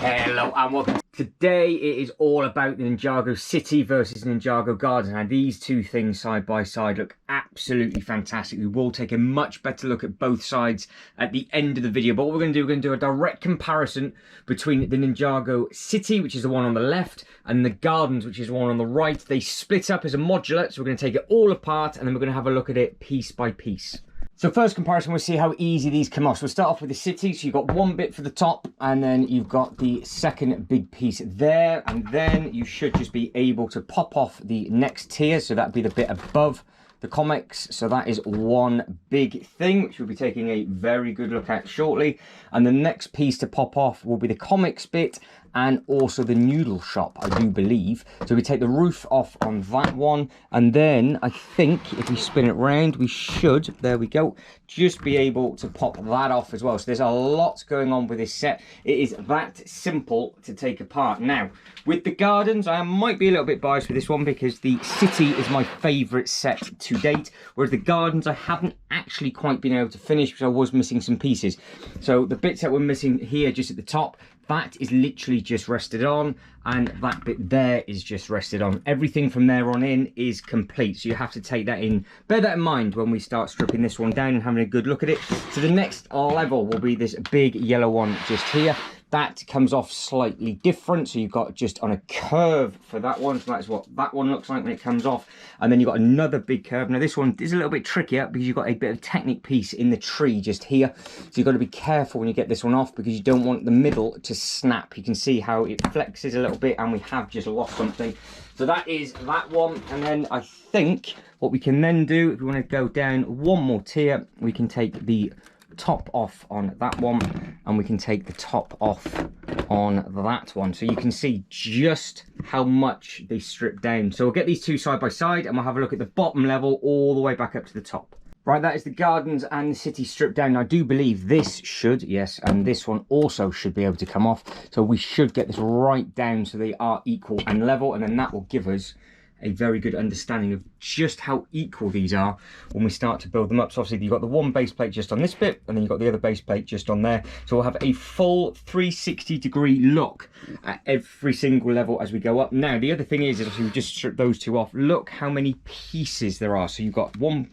Hello and welcome. Today it is all about the Ninjago City versus Ninjago Gardens. Now these two things side by side look absolutely fantastic. We will take a much better look at both sides at the end of the video. But what we're going to do a direct comparison between the Ninjago City, which is the one on the left, and the Gardens, which is the one on the right. They split up as a modular, so we're going to take it all apart and then we're going to have a look at it piece by piece. So first comparison, we'll see how easy these come off. So we'll start off with the City. So you've got one bit for the top and then you've got the second big piece there. And then you should just be able to pop off the next tier. So that'd be the bit above the comics. So that is one big thing, which we'll be taking a very good look at shortly. And the next piece to pop off will be the comics bit and also the noodle shop, I do believe. So we take the roof off on that one, and then I think if we spin it round, we should, there we go, just be able to pop that off as well. So there's a lot going on with this set. It is that simple to take apart. Now, with the Gardens, I might be a little bit biased with this one because the City is my favourite set to date, whereas the Gardens I haven't actually quite been able to finish because I was missing some pieces. So the bits that we're missing here just at the top, that is literally just rested on, and that bit there is just rested on. Everything from there on in is complete, so you have to take that in, bear that in mind when we start stripping this one down and having a good look at it. So the next level will be this big yellow one just here. That comes off slightly different, so you've got just on a curve for that one, so that's what that one looks like when it comes off. And then you've got another big curve. Now this one is a little bit trickier because you've got a bit of Technic piece in the tree just here, so you've got to be careful when you get this one off because you don't want the middle to snap. You can see how it flexes a little bit, and we have just lost something. So that is that one. And then I think what we can then do, if we want to go down one more tier, we can take the top off on that one, and we can take the top off on that one, so you can see just how much they strip down. So we'll get these two side by side and we'll have a look at the bottom level all the way back up to the top. Right, that is the Gardens and the City stripped down. Now, I do believe this should, yes, and this one also should be able to come off, so we should get this right down so they are equal and level, and then that will give us a very good understanding of just how equal these are when we start to build them up. So obviously you've got the one base plate just on this bit, and then you've got the other base plate just on there. So we'll have a full 360-degree look at every single level as we go up. Now, the other thing is obviously we just strip those two off. Look how many pieces there are. So you've got 1,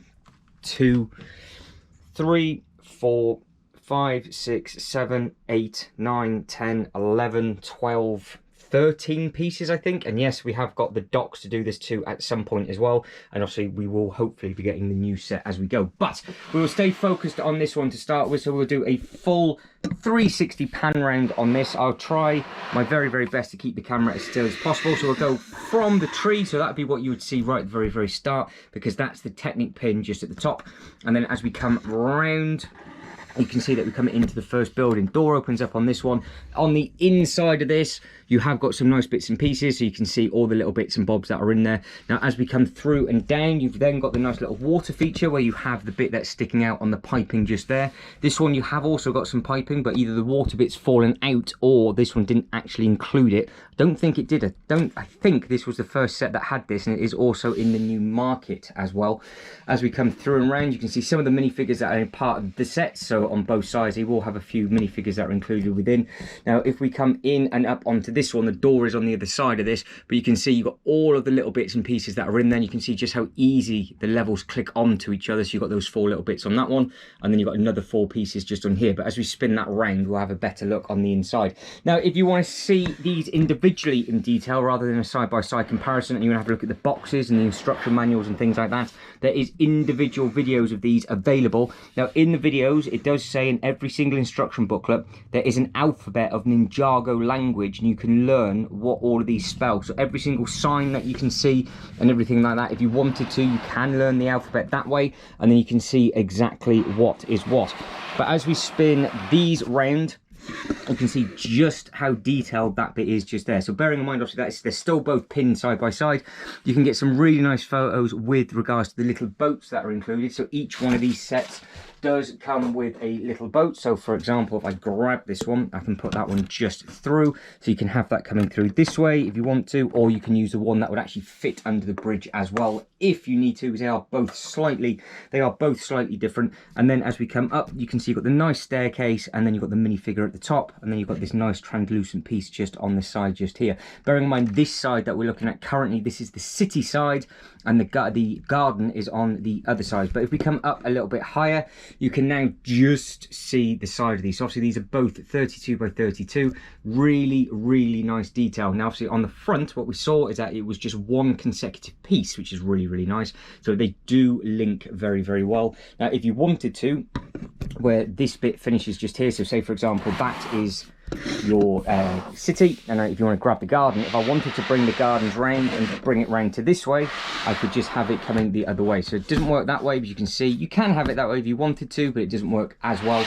2, 3, 4, 5, 6, 7, 8, 9, 10, 11, 12, 13 pieces, I think. And yes, we have got the docks to do this too at some point as well, and obviously we will hopefully be getting the new set as we go, but we will stay focused on this one to start with. So we'll do a full 360 pan round on this. I'll try my very best to keep the camera as still as possible. So we'll go from the tree, so that'd be what you would see right at the very start, because that's the Technic pin just at the top. And then as we come round, you can see that we come into the first building. Door opens up on this one. On the inside of this, you have got some nice bits and pieces, so you can see all the little bits and bobs that are in there. Now, as we come through and down, you've then got the nice little water feature where you have the bit that's sticking out on the piping just there. This one, you have also got some piping, but either the water bit's fallen out or this one didn't actually include it. I don't think it did. I think this was the first set that had this, and it is also in the new market as well. As we come through and round, you can see some of the minifigures that are part of the set. So on both sides, they will have a few minifigures that are included within. Now, if we come in and up onto this one, the door is on the other side of this, but you can see you've got all of the little bits and pieces that are in there. You can see just how easy the levels click onto each other. So you've got those 4 little bits on that one, and then you've got another 4 pieces just on here. But as we spin that round, we'll have a better look on the inside. Now, if you want to see these individually in detail rather than a side-by-side comparison, and you want to have a look at the boxes and the instruction manuals and things like that, there is individual videos of these available. Now, in the videos, it does say in every single instruction booklet there is an alphabet of Ninjago language, and you can learn what all of these spell. So every single sign that you can see and everything like that, if you wanted to, you can learn the alphabet that way, and then you can see exactly what is what. But as we spin these round, you can see just how detailed that bit is just there. So bearing in mind, obviously, they're still both pinned side by side. You can get some really nice photos with regards to the little boats that are included. So each one of these sets does come with a little boat. So for example, if I grab this one, I can put that one just through. So you can have that coming through this way if you want to, or you can use the one that would actually fit under the bridge as well if you need to, because they are both slightly different. And then as we come up, you can see you've got the nice staircase, and then you've got the minifigure at the top, and then you've got this nice translucent piece just on the side just here. Bearing in mind this side that we're looking at currently, this is the city side, and the garden is on the other side. But if we come up a little bit higher, you can now just see the side of these. So obviously these are both 32 by 32, really nice detail. Now obviously on the front, what we saw is that it was just one consecutive piece, which is really nice. So they do link very well. Now if you wanted to, where this bit finishes just here, so say for example that is your city, and if you want to grab the garden, if I wanted to bring the gardens round and bring it round to this way, I could just have it coming the other way. So it doesn't work that way, but you can see you can have it that way if you wanted to, but it doesn't work as well.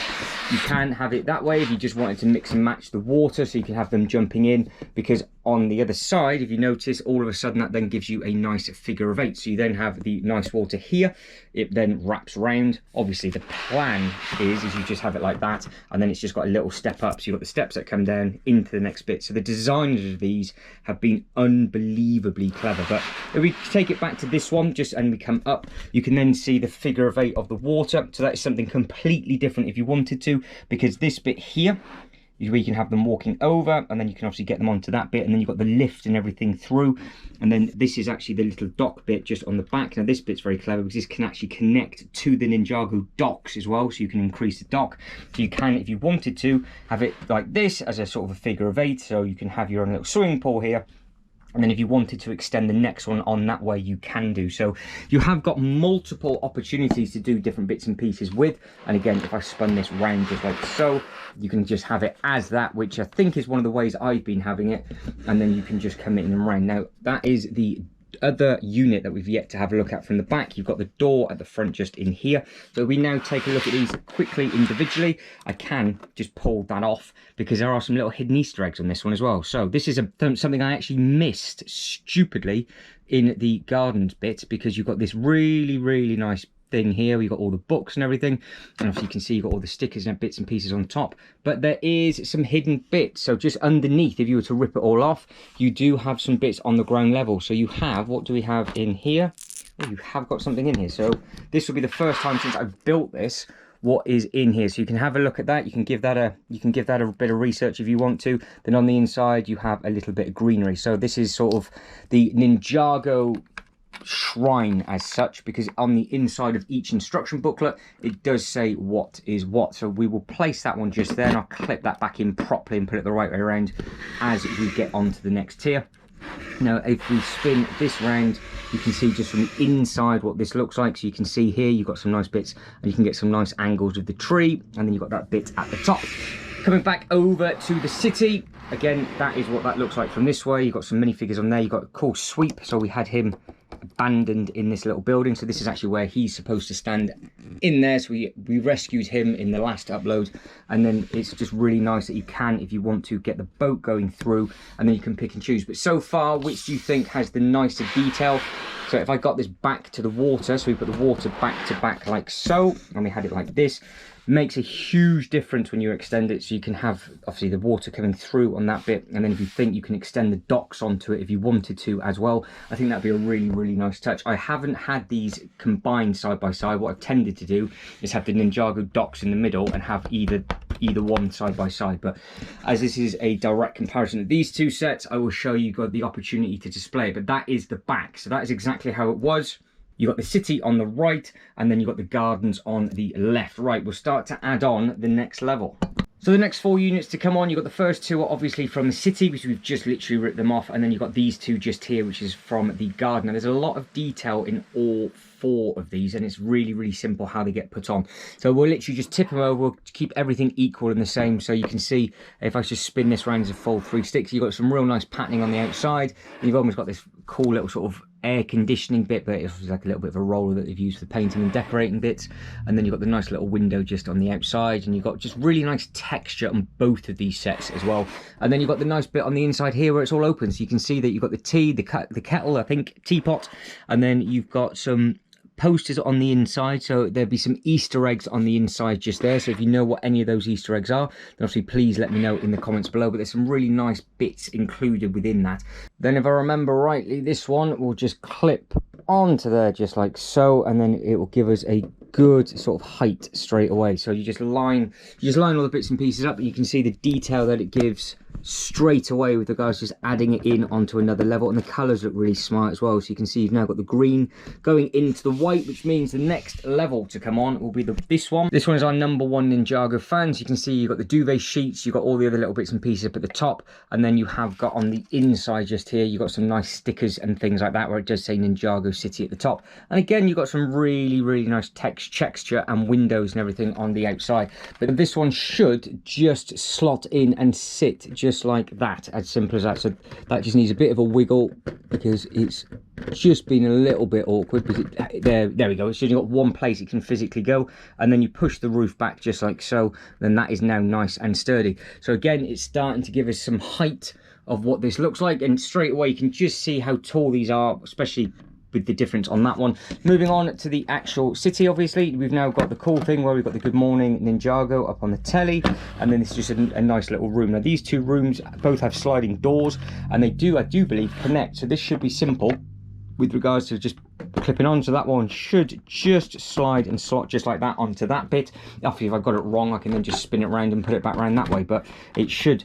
You can have it that way if you just wanted to mix and match the water, so you can have them jumping in, because on the other side, if you notice, all of a sudden that then gives you a nice figure of 8. So you then have the nice water here, it then wraps round. Obviously the plan is you just have it like that, and then it's just got a little step up, so you've got the steps that come down into the next bit. So the designers of these have been unbelievably clever. But if we take it back to this one and we come up, you can then see the figure of 8 of the water. So that is something completely different if you wanted to, because this bit here is where you can have them walking over, and then you can obviously get them onto that bit, and then you've got the lift and everything through. And then this is actually the little dock bit just on the back. Now this bit's very clever because this can actually connect to the Ninjago docks as well, so you can increase the dock. So you can, if you wanted to, have it like this as a sort of a figure of 8, so you can have your own little swimming pool here. And then if you wanted to extend the next one on that way, you can do. So you have got multiple opportunities to do different bits and pieces with. And again, if I spun this round just like so, you can just have it as that, which I think is one of the ways I've been having it. And then you can just come in and round. Now, that is the other unit that we've yet to have a look at from the back. You've got the door at the front just in here. So we now take a look at these quickly individually. I can just pull that off because there are some little hidden Easter eggs on this one as well. So this is something I actually missed stupidly in the gardens bit, because you've got this really nice thing here. We've got all the books and everything, and as you can see, you've got all the stickers and bits and pieces on top, but there is some hidden bits. So just underneath, if you were to rip it all off, you do have some bits on the ground level. So you have, what do we have in here? Oh, you have got something in here. So this will be the first time since I've built this what is in here, so you can have a look at that. You can give that a bit of research if you want to. Then on the inside you have a little bit of greenery. So this is sort of the Ninjago shrine as such, because on the inside of each instruction booklet it does say what is what. So we will place that one just there, and I'll clip that back in properly and put it the right way around as we get on to the next tier. Now if we spin this round, you can see just from the inside what this looks like. So you can see here you've got some nice bits, and you can get some nice angles of the tree, and then you've got that bit at the top. Coming back over to the city, again, that is what that looks like from this way. You've got some minifigures on there. You've got a cool sweep, so we had him abandoned in this little building, so this is actually where he's supposed to stand in there. So we rescued him in the last upload, and then it's just really nice that you can, if you want to, get the boat going through, and then you can pick and choose. But so far, which do you think has the nicer detail? So if I got this back to the water, so we put the water back to back like so, and we had it like this, makes a huge difference when you extend it. So you can have obviously the water coming through on that bit, and then if you think you can extend the docks onto it if you wanted to as well. I think that'd be a really nice touch. I haven't had these combined side by side. What I've tended to do is have the Ninjago docks in the middle and have either one side by side, but as this is a direct comparison of these two sets, I will show you got the opportunity to display it. But that is the back, so that is exactly how it was. You got the city on the right, and then you got the gardens on the left. Right, we'll start to add on the next level. So the next 4 units to come on, you've got the first 2 are obviously from the city, which we've just literally ripped them off, and then you've got these 2 just here, which is from the garden. Now, there's a lot of detail in all 4 of these, and it's really simple how they get put on. So we'll literally just tip them over, we'll keep everything equal and the same. So you can see, if I just spin this round as a full 360, you've got some real nice patterning on the outside, and you've almost got this cool little sort of air conditioning bit, but it's like a little bit of a roller that they've used for painting and decorating bits. And then you've got the nice little window just on the outside, and you've got just really nice texture on both of these sets as well. And then you've got the nice bit on the inside here where it's all open, so you can see that you've got the tea, the kettle, I think, teapot, and then you've got some posters on the inside, so there'll be some Easter eggs on the inside just there. So if you know what any of those Easter eggs are, then obviously please let me know in the comments below. But there's some really nice bits included within that. Then if I remember rightly, this one will just clip onto there just like so, and then it will give us a good sort of height straight away. So you just line all the bits and pieces up, and you can see the detail that it gives straight away with the guys just adding it in onto another level. And the colors look really smart as well, so you can see you've now got the green going into the white, which means the next level to come on will be this one is our #1 Ninjago fans. You can see you've got the duvet sheets, you've got all the other little bits and pieces up at the top, and then you have got on the inside just here, you've got some nice stickers and things like that where it does say Ninjago City at the top. And again, you've got some really nice texture and windows and everything on the outside. But this one should just slot in and sit just like that, as simple as that. So that just needs a bit of a wiggle because it's just been a little bit awkward, because there we go. It's only got one place it can physically go, and then you push the roof back just like so, then that is now nice and sturdy. So again, it's starting to give us some height of what this looks like, and straight away you can just see how tall these are, especially with the difference on that one. Moving on to the actual city, obviously we've now got the cool thing where we've got the Good Morning Ninjago up on the telly, and then it's just a nice little room. Now these two rooms both have sliding doors, and they do, I do believe, connect, so this should be simple with regards to just clipping on. So that one should just slide and slot just like that onto that bit. Obviously if I've got it wrong, I can then just spin it around and put it back around that way, but it should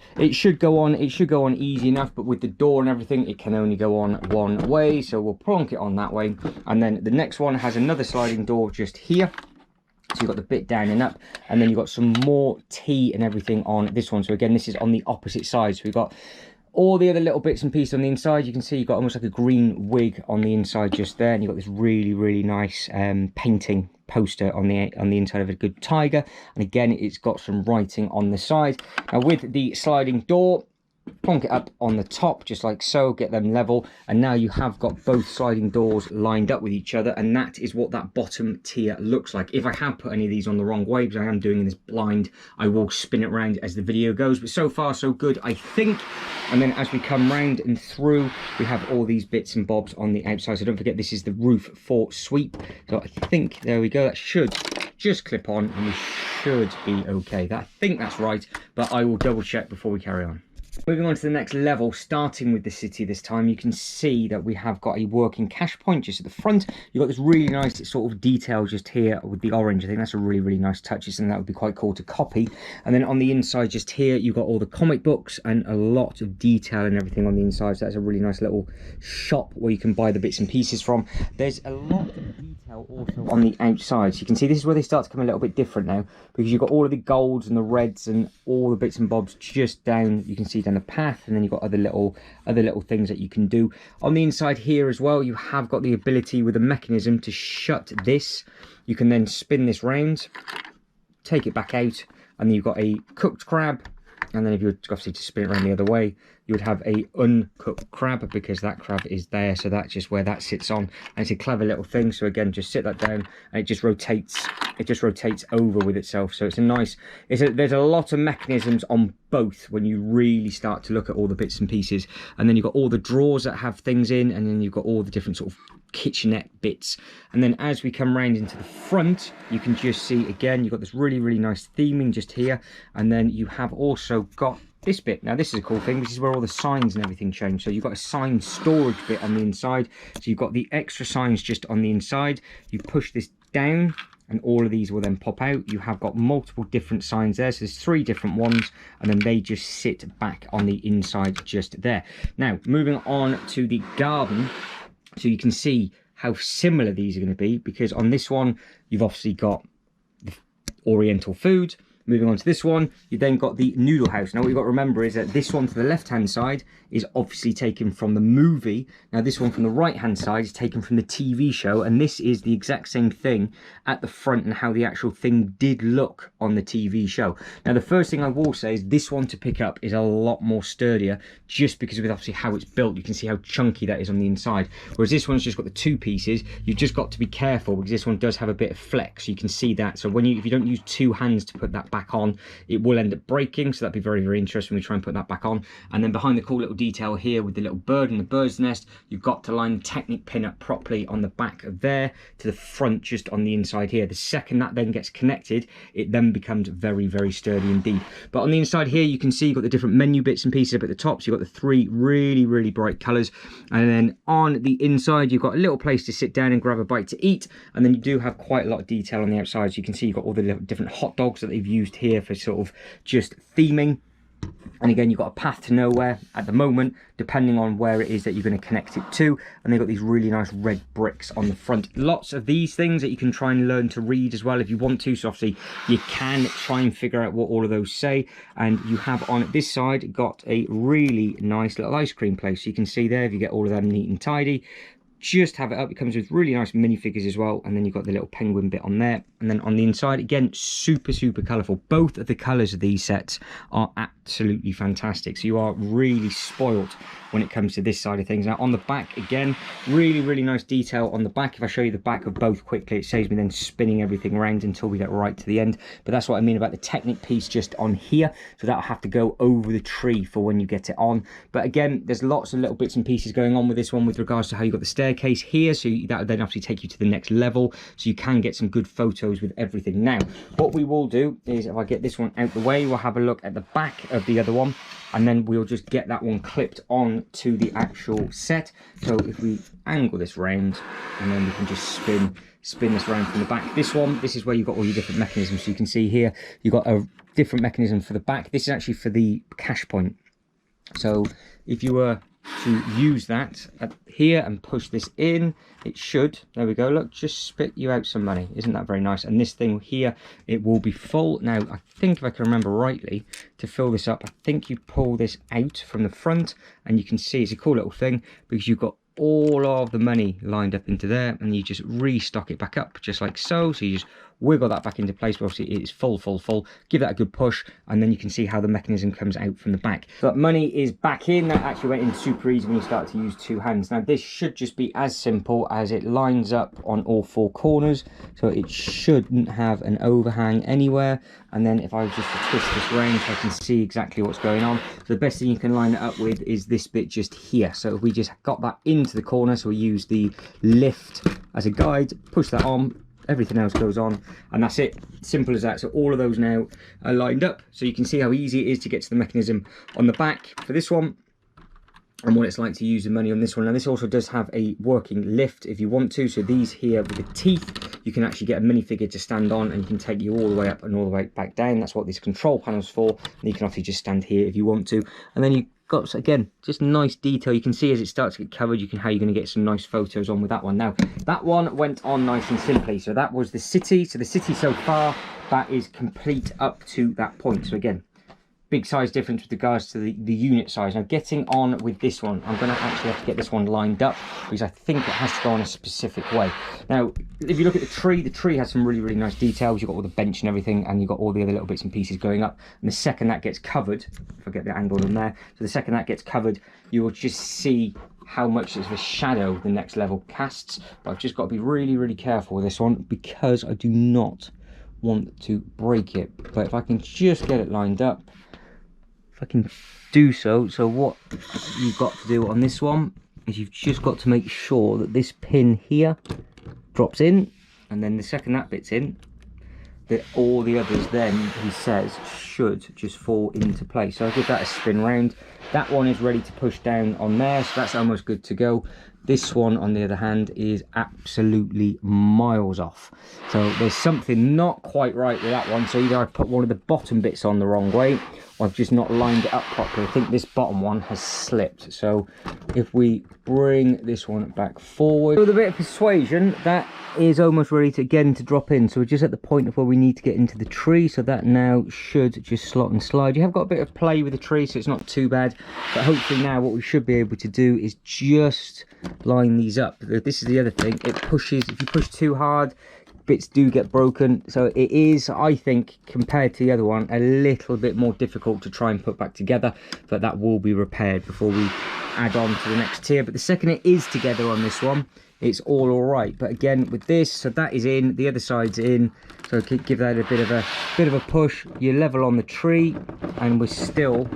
go on easy enough. But with the door and everything, it can only go on one way, so we'll plonk it on that way. And then the next one has another sliding door just here, so you've got the bit down and up, and then you've got some more tea and everything on this one. So again, this is on the opposite side, so we've got all the other little bits and pieces on the inside. You can see you've got almost like a green wig on the inside just there, and you've got this really nice painting poster on the inside of a good tiger. And again, it's got some writing on the side. Now with the sliding door, plonk it up on the top just like so, get them level, and now you have got both sliding doors lined up with each other, and that is what that bottom tier looks like. If I have put any of these on the wrong way, because I am doing this blind, I will spin it around as the video goes, but so far so good, I think. And then as we come round and through, we have all these bits and bobs on the outside. So don't forget, this is the roof for sweep. So I think, there we go, that should just clip on and we should be okay. I think that's right, but I will double check before we carry on. Moving on to the next level, starting with the city this time, you can see that we have got a working cash point just at the front. You've got this really nice sort of detail just here with the orange. I think that's a really nice touch. It's something that would be quite cool to copy. And then on the inside just here, you've got all the comic books and a lot of detail and everything on the inside. So that's a really nice little shop where you can buy the bits and pieces from. There's a lot of detail also on the outside. So you can see this is where they start to come a little bit different now, because you've got all of the golds and the reds and all the bits and bobs just down, you can see down the path, and then you've got other little things that you can do on the inside here as well. You have got the ability with a mechanism to shut this. You can then spin this round, take it back out, and then you've got a cooked crab. And then if you were obviously to spin it around the other way, you would have a uncooked crab, because that crab is there, so that's just where that sits on. And it's a clever little thing. So again, just sit that down and it just rotates over with itself. So it's a nice, there's a lot of mechanisms on both when you really start to look at all the bits and pieces. And then you've got all the drawers that have things in, and then you've got all the different sort of kitchenette bits. And then as we come round into the front, you can just see again, you've got this really nice theming just here, and then you have also got this bit. Now this is a cool thing, this is where all the signs and everything change. So you've got a sign storage bit on the inside, so you've got the extra signs just on the inside. You push this down and all of these will then pop out. You have got multiple different signs there, so there's 3 different ones, and then they just sit back on the inside just there. Now moving on to the garden, so you can see how similar these are going to be, because on this one you've obviously got the oriental food. Moving on to this one, you then got the noodle house. Now what you've got to remember is that this one to the left hand side is obviously taken from the movie. Now this one from the right hand side is taken from the TV show, and this is the exact same thing at the front and how the actual thing did look on the TV show. Now the first thing I will say is this one to pick up is a lot more sturdier, just because of obviously how it's built. You can see how chunky that is on the inside, whereas this one's just got the 2 pieces. You've just got to be careful because this one does have a bit of flex, you can see that. So when if you don't use 2 hands to put that back on, it will end up breaking. So that'd be very, very interesting when we try and put that back on. And then behind the cool little detail here with the little bird and the bird's nest, you've got to line the Technic pin up properly on the back of there to the front, just on the inside here. The second that then gets connected, it then becomes very, very sturdy indeed. But on the inside here, you can see you've got the different menu bits and pieces up at the top. So you've got the 3 really, really bright colours. And then on the inside, you've got a little place to sit down and grab a bite to eat. And then you do have quite a lot of detail on the outside. So you can see you've got all the little different hot dogs that they've used here for sort of just theming. And again, you've got a path to nowhere at the moment, depending on where it is that you're going to connect it to. And they've got these really nice red bricks on the front. Lots of these things that you can try and learn to read as well if you want to. So obviously you can try and figure out what all of those say. And you have on this side got a really nice little ice cream place. So you can see there, if you get all of them neat and tidy, just have it up. It comes with really nice minifigures as well. And then you've got the little penguin bit on there. And then on the inside, again, super, super colourful. Both of the colours of these sets are absolutely fantastic. So you are really spoilt when it comes to this side of things. Now on the back, again, really, really nice detail on the back. If I show you the back of both quickly, it saves me then spinning everything around until we get right to the end. But that's what I mean about the Technic piece just on here. So that'll have to go over the tree for when you get it on. But again, there's lots of little bits and pieces going on with this one with regards to how you've got the staircase here. So that would then obviously take you to the next level. So you can get some good photos with everything. Now, what we will do is, if I get this one out the way, we'll have a look at the back of the other one. And then we'll just get that one clipped on to the actual set. So if we angle this round, and then we can just spin this round from the back. This is where you've got all your different mechanisms. So you can see here, you've got a different mechanism for the back. This is actually for the cash point. So if you were to use that here and push this in, it should, there we go, look, just spit you out some money. Isn't that very nice? And this thing here, it will be full. Now I think, if I can remember rightly, to fill this up, I think you pull this out from the front, and you can see it's a cool little thing because you've got all of the money lined up into there, and you just restock it back up just like so. So you just wiggle that back into place, but obviously it is full. Give that a good push, and then you can see how the mechanism comes out from the back. So that money is back in. That actually went in super easy when you start to use 2 hands. Now this should just be as simple as it lines up on all 4 corners, so it shouldn't have an overhang anywhere. And then if I was just to twist this round so I can see exactly what's going on, so the best thing you can line it up with is this bit just here. So if we just got that into the corner, so we use the lift as a guide, push that on, everything else goes on, and that's it. Simple as that. So all of those now are lined up, so you can see how easy it is to get to the mechanism on the back for this one, and what it's like to use the money on this one. Now this also does have a working lift if you want to. So these here with the teeth, you can actually get a minifigure to stand on, and you can take you all the way up and all the way back down. That's what this control panel's for. And you can obviously just stand here if you want to. And then you got, again, just nice detail. You can see as it starts to get covered, how you're going to get some nice photos on with that one. Now that one went on nice and simply. So that was the city. So the city so far, that is complete up to that point. So again, big size difference with regards to the unit size. Now getting on with this one, I'm going to actually have to get this one lined up because I think it has to go on a specific way. Now if you look at the tree has some really, really nice details. You've got all the bench and everything, and you've got all the other little bits and pieces going up. And the second that gets covered, if I get the angle on there, so the second that gets covered, you will just see how much of a shadow the next level casts. But I've just got to be really, really careful with this one because I do not want to break it. But if I can just get it lined up, if I can do so. So what you've got to do on this one is you've just got to make sure that this pin here drops in, and then the second that bit's in, that all the others then, he says, should just fall into place. So I'll give that a spin round. That one is ready to push down on there, so that's almost good to go. This one, on the other hand, is absolutely miles off. So there's something not quite right with that one. So either I've put one of the bottom bits on the wrong way, or I've just not lined it up properly. I think this bottom one has slipped. So if we bring this one back forward with a bit of persuasion, that is almost ready to again to drop in. So we're just at the point of where we need to get into the tree. So that now should just slot and slide. You have got a bit of play with the tree, so it's not too bad. But hopefully now what we should be able to do is just line these up. This is the other thing, it pushes, if you push too hard, bits do get broken. So it is, I think, compared to the other one, a little bit more difficult to try and put back together, but that will be repaired before we add on to the next tier. But the second it is together on this one, it's all right. But again, with this, so that is in, the other side's in, so give that a bit of a push. You level on the tree, and we're still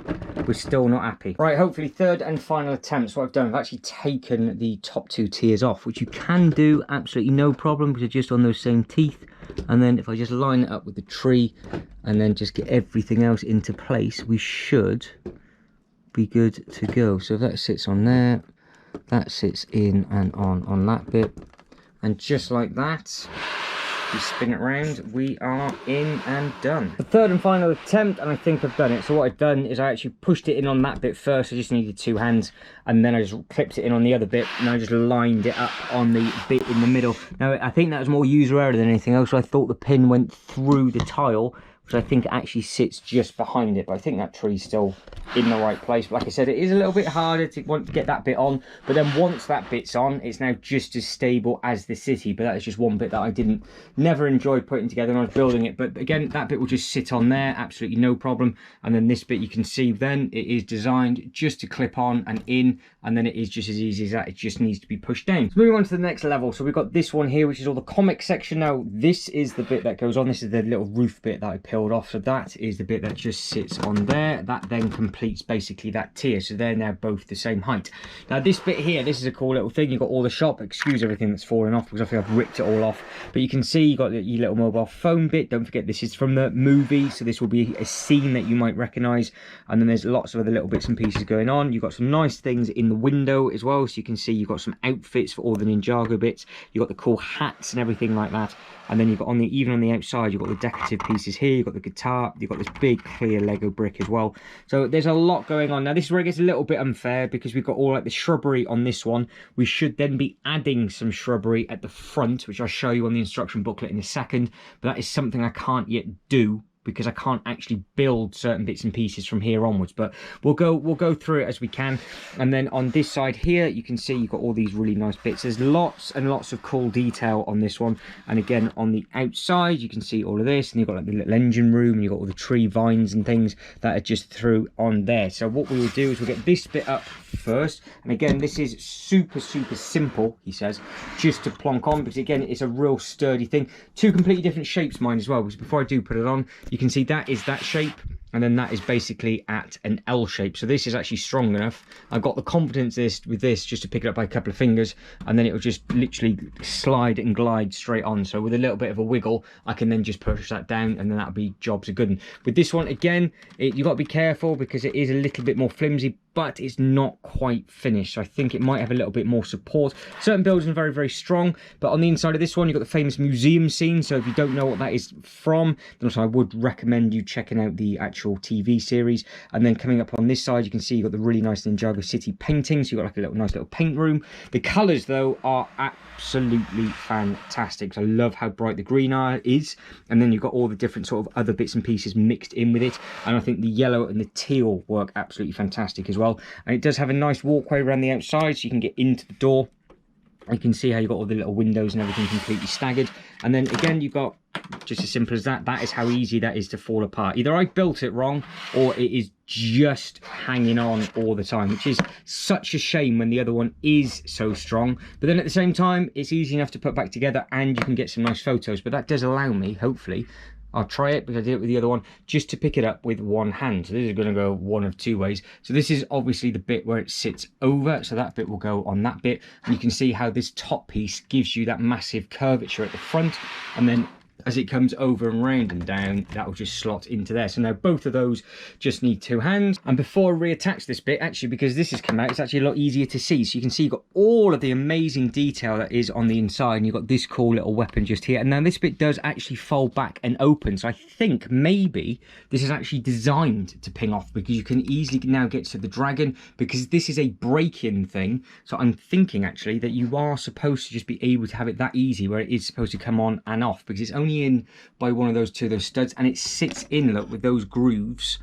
not happy. Right, hopefully third and final attempt. So what I've done, I've actually taken the top 2 tiers off, which you can do absolutely no problem, because they're just on those same teeth. And then if I just line it up with the tree and then just get everything else into place, we should be good to go. So that sits on there, that sits in and on that bit, and just like that, you spin it around, we are in and done. The third and final attempt, and I think I've done it. So what I've done is I actually pushed it in on that bit first. I just needed 2 hands, and then I just clipped it in on the other bit, and I just lined it up on the bit in the middle. Now I think that was more user error than anything else. So I thought the pin went through the tile, which I think actually sits just behind it, but I think that tree's still in the right place. But like I said, it is a little bit harder to want to get that bit on, but then once that bit's on, it's now just as stable as the city. But that is just one bit that I never enjoyed putting together when I was building it. But again, that bit will just sit on there, absolutely no problem. And then this bit, you can see then it is designed just to clip on and in, and then it is just as easy as that. It just needs to be pushed down. So moving on to the next level, so we've got this one here, which is all the comic section. Now this is the bit that goes on. This is the little roof bit that I peeled off, so that is the bit that just sits on there. That then completes basically that tier, so they're now both the same height. Now this bit here, this is a cool little thing. You've got all the shop, excuse everything that's falling off because I think I've ripped it all off, but you can see you got your little mobile phone bit. Don't forget, this is from the movie, so this will be a scene that you might recognize. And then there's lots of other little bits and pieces going on. You've got some nice things in the window as well, so you can see you've got some outfits for all the Ninjago bits. You've got the cool hats and everything like that. And then you've got even on the outside, you've got the decorative pieces here, you've got the guitar, you've got this big clear Lego brick as well. So there's a lot going on. Now this is where it gets a little bit unfair, because we've got all like the shrubbery on this one. We should then be adding some shrubbery at the front, which I'll show you on the instruction booklet in a second, but that is something I can't yet do, because I can't actually build certain bits and pieces from here onwards. But we'll go through it as we can. And then on this side here, you can see you've got all these really nice bits. There's lots and lots of cool detail on this one. And again, on the outside, you can see all of this, and you've got like the little engine room, and you've got all the tree vines and things that are just through on there. So what we will do is we'll get this bit up first. And again, this is super simple, he says, just to plonk on, because again, it's a real sturdy thing. 2 completely different shapes mine as well, because before I do put it on, you can see that is that shape, and then that is basically at an L shape. So this is actually strong enough. I've got the confidence with this just to pick it up by a couple of fingers, and then it will just literally slide and glide straight on. So with a little bit of a wiggle, I can then just push that down, and then that'll be jobs are good. And with this one, again, you've got to be careful, because it is a little bit more flimsy, but it's not quite finished. So I think it might have a little bit more support. Certain buildings are very strong, but on the inside of this one, you've got the famous museum scene. So if you don't know what that is from, then also I would recommend you checking out the actual TV series. And then coming up on this side, you can see you've got the really nice Ninjago City paintings. So you've got like a nice little paint room. The colours, though, are absolutely fantastic. So I love how bright the green is, and then you've got all the different sort of other bits and pieces mixed in with it. And I think the yellow and the teal work absolutely fantastic as well. And it does have a nice walkway around the outside, so you can get into the door. You can see how you've got all the little windows and everything completely staggered. And then again, you've got just as simple as that. That is how easy that is to fall apart. Either I built it wrong, or it is just hanging on all the time, which is such a shame when the other one is so strong. But then at the same time, it's easy enough to put back together, and you can get some nice photos. But that does allow me, hopefully, I'll try it, because I did it with the other one, just to pick it up with one hand. So this is going to go one of 2 ways. So this is obviously the bit where it sits over, so that bit will go on that bit. And you can see how this top piece gives you that massive curvature at the front, and then as it comes over and round and down, that will just slot into there. So now both of those just need 2 hands. And before I reattach this bit, actually, because this has come out, it's actually a lot easier to see. So you can see you've got all of the amazing detail that is on the inside, and you've got this cool little weapon just here. And now this bit does actually fold back and open. So I think maybe this is actually designed to ping off, because you can easily now get to the dragon, because this is a break-in thing. So I'm thinking actually that you are supposed to just be able to have it that easy, where it is supposed to come on and off, because it's only in by one of those studs, and it sits in, look, with those grooves,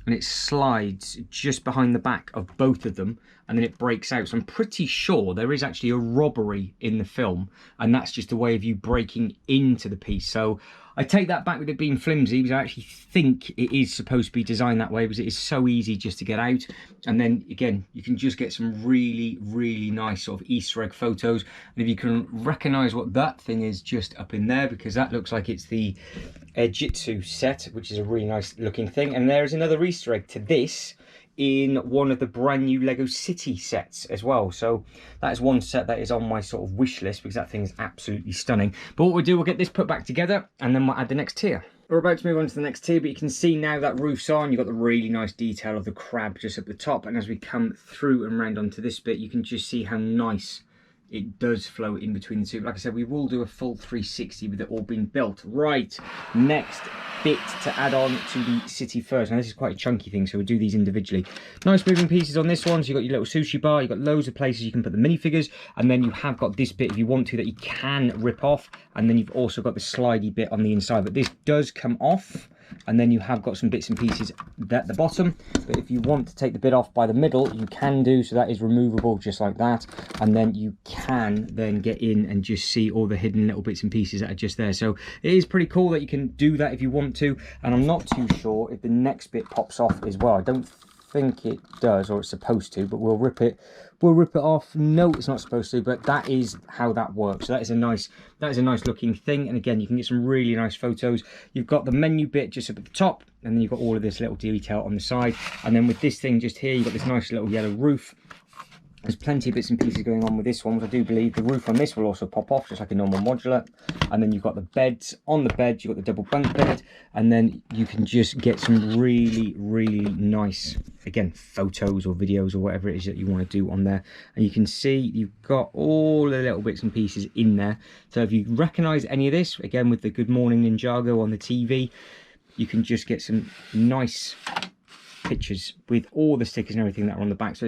and it slides just behind the back of both of them, and then it breaks out. So I'm pretty sure there is actually a robbery in the film, and that's just a way of you breaking into the piece. So I take that back with it being flimsy, because I actually think it is supposed to be designed that way, because it is so easy just to get out. And then again, you can just get some really, really nice sort of Easter egg photos. And if you can recognize what that thing is just up in there, because that looks like it's the Jitsu set, which is a really nice looking thing. And there's another Easter egg to this in one of the brand new Lego City sets as well. So that is one set that is on my sort of wish list, because that thing is absolutely stunning. But what we'll do, we'll get this put back together and then we'll add the next tier. We're about to move on to the next tier, but you can see now that roof's on, you've got the really nice detail of the crab just at the top. And as we come through and round onto this bit, you can just see how nice it does flow in between the two. Like I said, we will do a full 360 with it all being built. Right, next bit to add on to the city first. Now this is quite a chunky thing, so we'll do these individually. Nice moving pieces on this one. So you've got your little sushi bar, you've got loads of places you can put the minifigures, and then you have got this bit if you want to that you can rip off, and then you've also got the slidey bit on the inside, but this does come off. And then you have got some bits and pieces at the bottom, but if you want to take the bit off by the middle, you can do, so that is removable just like that. And then you can then get in and just see all the hidden little bits and pieces that are just there. So it is pretty cool that you can do that if you want to. And I'm not too sure if the next bit pops off as well. I don't think it does, or it's supposed to, but we'll rip it off. No, it's not supposed to, but that is how that works. So that is a nice looking thing. And again, you can get some really nice photos. You've got the menu bit just up at the top, and then you've got all of this little detail on the side. And then with this thing just here, you've got this nice little yellow roof. There's plenty of bits and pieces going on with this one, which I do believe the roof on this will also pop off, just like a normal modular. And then you've got the beds. On the bed, you've got the double bunk bed. And then you can just get some really, really nice, again, photos or videos or whatever it is that you want to do on there. And you can see you've got all the little bits and pieces in there. So if you recognise any of this, again, with the Good Morning Ninjago on the TV, you can just get some nice pictures with all the stickers and everything that are on the back. So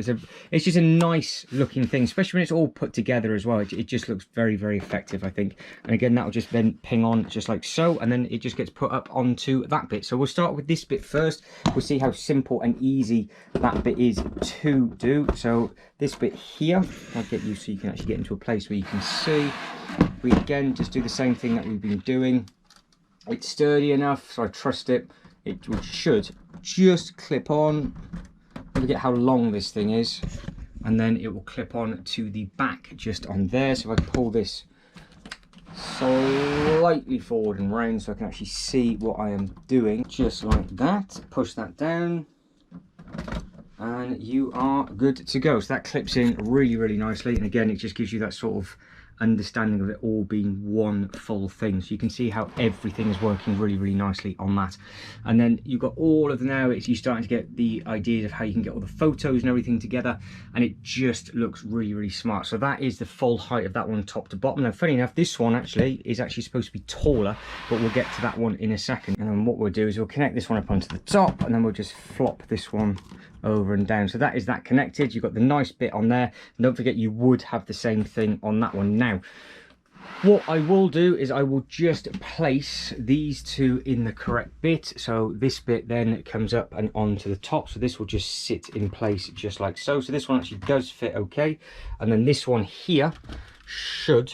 it's just a nice looking thing, especially when it's all put together as well. It just looks very, very effective, I think. And again, that'll just then ping on just like so, and then it just gets put up onto that bit. So we'll start with this bit first. We'll see how simple and easy that bit is to do. So this bit here, I'll get you so you can actually get into a place where you can see. We again just do the same thing that we've been doing. It's sturdy enough, so I trust it. It should just clip on. Don't forget how long this thing is, and then it will clip on to the back just on there. So if I pull this slightly forward and round so I can actually see what I am doing, just like that, push that down, and you are good to go. So that clips in really, really nicely, and again, it just gives you that sort of understanding of it all being one full thing. So you can see how everything is working really, really nicely on that. And then you've got all of the, now it's you starting to get the ideas of how you can get all the photos and everything together, and it just looks really, really smart. So that is the full height of that one top to bottom. Now funny enough, this one actually is actually supposed to be taller, but we'll get to that one in a second. And then what we'll do is we'll connect this one up onto the top, and then we'll just flop this one over and down. So that is that connected. You've got the nice bit on there, and don't forget you would have the same thing on that one. Now what I will do is I will just place these two in the correct bit. So this bit then comes up and onto the top, so this will just sit in place just like so. So this one actually does fit okay, and then this one here should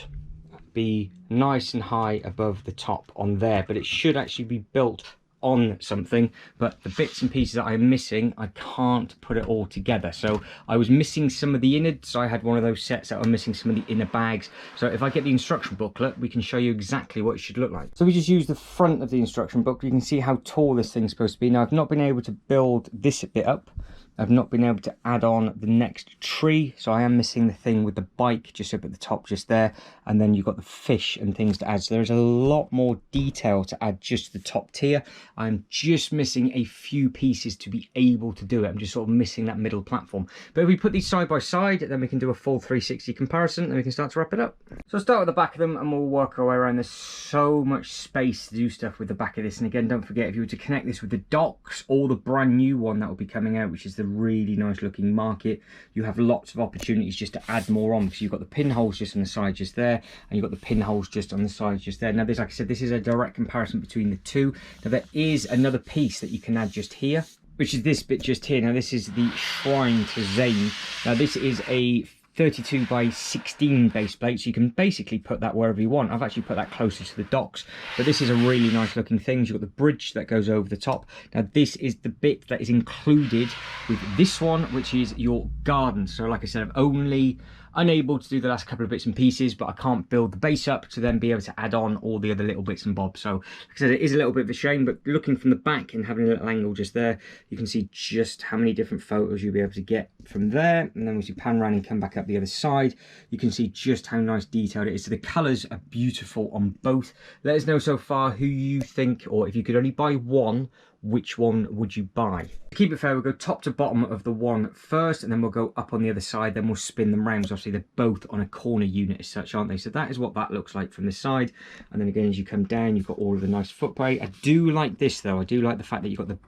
be nice and high above the top on there, but it should actually be built on something. But the bits and pieces that I'm missing, I can't put it all together. So I was missing some of the innards, so I had one of those sets that were missing some of the inner bags. So if I get the instruction booklet, we can show you exactly what it should look like. So we just use the front of the instruction book. You can see how tall this thing's supposed to be. Now I've not been able to build this bit up. I've not been able to add on the next tree, so I am missing the thing with the bike just up at the top just there, and then you've got the fish and things to add. So there's a lot more detail to add just to the top tier. I'm just missing a few pieces to be able to do it. I'm just sort of missing that middle platform. But if we put these side by side, then we can do a full 360 comparison, and we can start to wrap it up. So I'll start with the back of them and we'll work our way around. There's so much space to do stuff with the back of this, and again, don't forget, if you were to connect this with the docks or the brand new one that will be coming out, which is the really nice looking market, you have lots of opportunities just to add more on, because you've got the pinholes just on the side just there, and you've got the pinholes just on the side just there. Now this, like I said, this is a direct comparison between the two. Now there is another piece that you can add just here, which is this bit just here. Now this is the shrine to Zane. Now this is a 32 by 16 base plate, so you can basically put that wherever you want. I've actually put that closer to the docks, but this is a really nice looking thing. You've got the bridge that goes over the top. Now this is the bit that is included with this one, which is your garden. So like I said, I've only unable to do the last couple of bits and pieces, but I can't build the base up to then be able to add on all the other little bits and bobs. So like I said, it is a little bit of a shame, but looking from the back and having a little angle just there, you can see just how many different photos you'll be able to get from there. And then once you pan around and come back up the other side, you can see just how nice detailed it is. So the colours are beautiful on both. Let us know so far who you think, or if you could only buy one, which one would you buy? To keep it fair, we'll go top to bottom of the one first, and then we'll go up on the other side, then we'll spin them round. So obviously they're both on a corner unit as such, aren't they? So that is what that looks like from this side. And then again, as you come down, you've got all of the nice footplate. I do like this though. I do like the fact that you've got the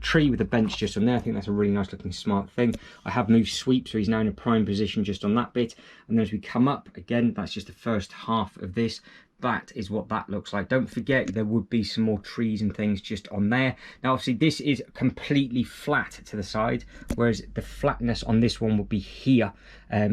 tree with a bench just on there. I think that's a really nice looking smart thing. I have moved Sweep, so he's now in a prime position just on that bit. And then as we come up, again, that's just the first half of this. That is what that looks like. Don't forget there would be some more trees and things just on there. Now obviously this is completely flat to the side, whereas the flatness on this one would be here,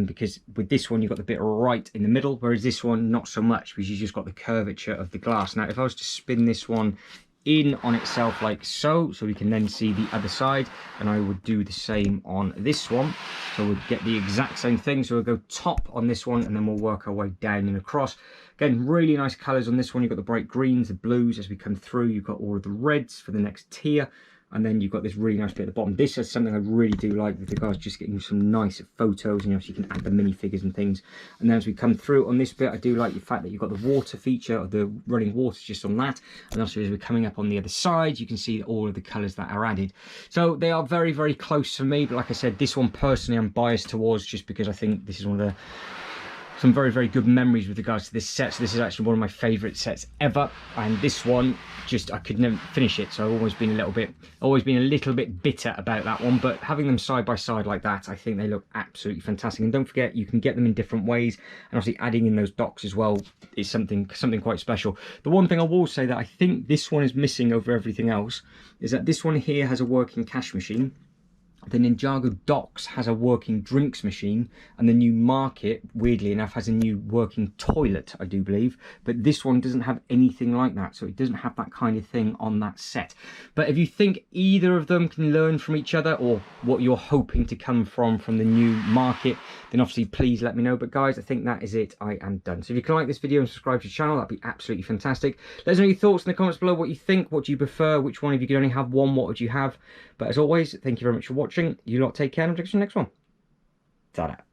because with this one you've got the bit right in the middle, whereas this one not so much, because you've just got the curvature of the glass. Now if I was to spin this one in on itself like so, so we can then see the other side, and I would do the same on this one, so we'd get the exact same thing. So we'll go top on this one and then we'll work our way down and across. Again, really nice colours on this one. You've got the bright greens, the blues as we come through. You've got all of the reds for the next tier, and then you've got this really nice bit at the bottom. This is something I really do like with regards to just getting some nice photos, and obviously you can add the minifigures and things. And then as we come through on this bit, I do like the fact that you've got the water feature, of the running water just on that. And also as we're coming up on the other side, you can see all of the colours that are added. So they are very, very close for me. But like I said, this one personally I'm biased towards, just because I think this is one of the some very, very good memories with regards to this set. So this is actually one of my favourite sets ever, and this one just I could never finish it, so I've always been a little bit bitter about that one. But having them side by side like that, I think they look absolutely fantastic. And don't forget, you can get them in different ways, and obviously adding in those docks as well is something quite special. The one thing I will say that I think this one is missing over everything else is that this one here has a working cash machine. The Ninjago Docks has a working drinks machine, and the new market, weirdly enough, has a new working toilet, I do believe. But this one doesn't have anything like that, so it doesn't have that kind of thing on that set. But if you think either of them can learn from each other, or what you're hoping to come from the new market, then obviously please let me know. But guys, I think that is it. I am done. So if you can like this video and subscribe to the channel, that'd be absolutely fantastic. Let us know your thoughts in the comments below, what you think, what do you prefer, which one, if you could only have one, what would you have? But as always, thank you very much for watching. You lot take care, and I'll catch you in the next one. Ta-da.